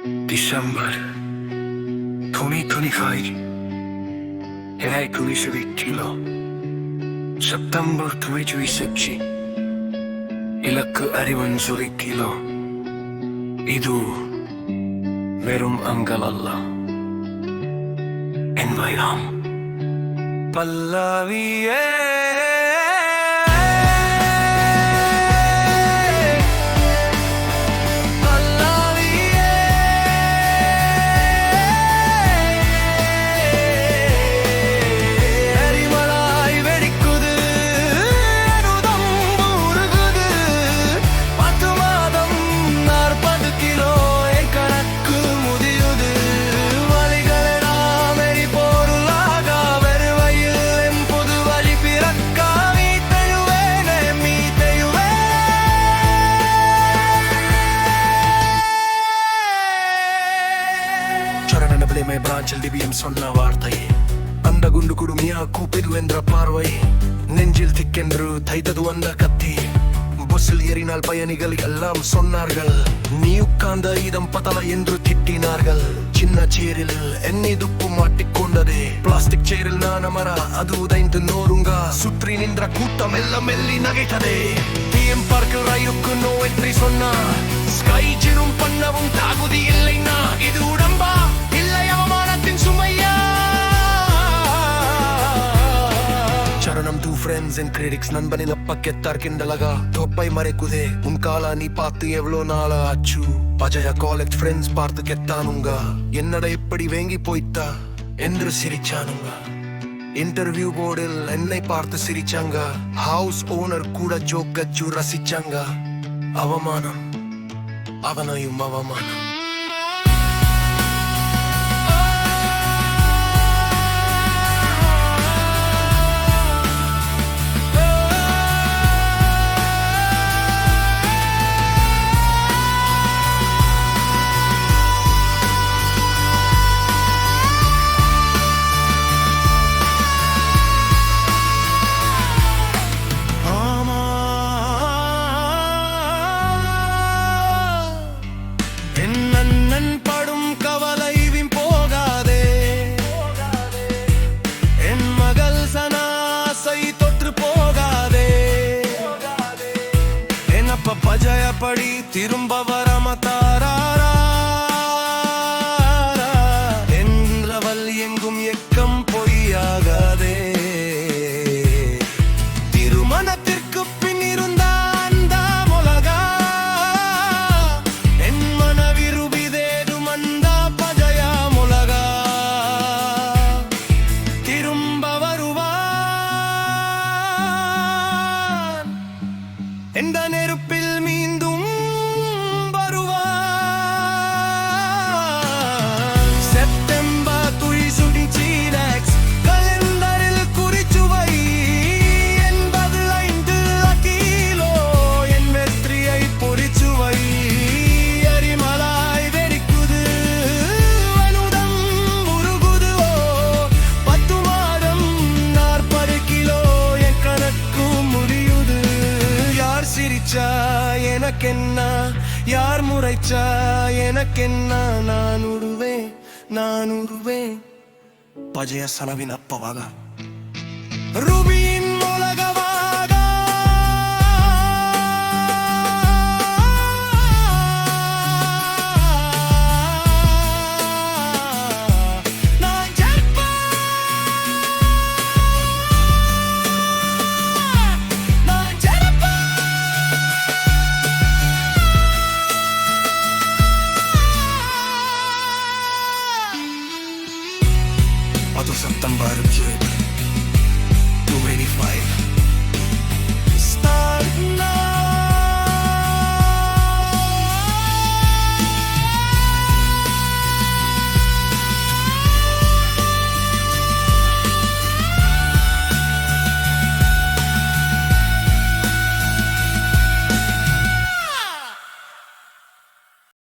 December 2025 Era 2020 September 2026 ഇലക്ക് അറിവൻസുറിക്കിലോ ഇതു വെറും അങ്കലല്ല N വൈരാം പല്ലവിയേ மே பிராஞ்சில் dBm சொன்ன வார்த்தை அந்த குண்டு குடுமியா கூப்பிடு என்ற பார்வை நெஞ்சில் திக்கென்று தைத்தது அந்த கத்தி பஸ்ஸில் ஏறினால் பயணிகள் எல்லாம் சொன்னார்கள் நீ உட்கார்ந்த இதம் பத்தல என்று திட்டினார்கள் சின்ன சேரில் என்னை துப்பு மாட்டிக்கொண்டது பிளாஸ்டிக் சேரில் நான் அமர அது உதைந்து நோருங்க சுற்றி நின்ற கூட்டம் எல்லாம் மெல்லி நகைத்ததே டிஎம் பார்க்க ரயிலுக்கு நோ என்ட்ரி சொன்னா ஸ்கை ஜிரும் பண்ணவும் தாகுதி இல்லைன்னா இது உடம்பா Friends and critics நண்பனின் அப்பக்கெத்தார் கிண்டலகா தொப்பை மறைக்குதே உன் காலா நீ பார்த்து எவ்வளோ நாளா ஆச்சு பஜய காலேஜ் ஃப்ரெண்ட்ஸ் பார்த்து கெத்தானுங்க என்னடா இப்படி வேங்கி போய்த்தா என்று சிரிச்சானுங்க இன்டர்வியூ போர்டில் என்னை பார்த்து சிரிச்சாங்க ஹவுஸ் ஓனர் கூட ஜோக்கச்சு ரசிச்சாங்க அவமானம் அவனையும் அவமானம் பஜயப்படி திரும்ப வரமத்தாரா என்றவள் எங்கும் எக்கம் பொய்யாகாதே திருமணத்திற்கு பின் இருந்த அந்த மொலகா என் மனவிருபிதேதும் அந்த பஜயா மொலகா திரும்ப வருவான் எந்த நெருப்பில் மீண்டும் வருவான் செப்டம்பர் துயிசுடி சீனக்ஸ் கலண்டரில் குறிச்சுவை 85 கிலோ என் வெற்றியை பொறிச்சுவை எரிமலாய் வெடிக்குது வனுதம் உருகுது 10 மாதம் 40 கிலோ என் கணக்கு முடியுது யார் சிரிச்சா எனக்கென்ன யார் முறைச்சா எனக்கென்ன நான் உருவேன் பஜய சனவின் அப்பவாக ரூபியின்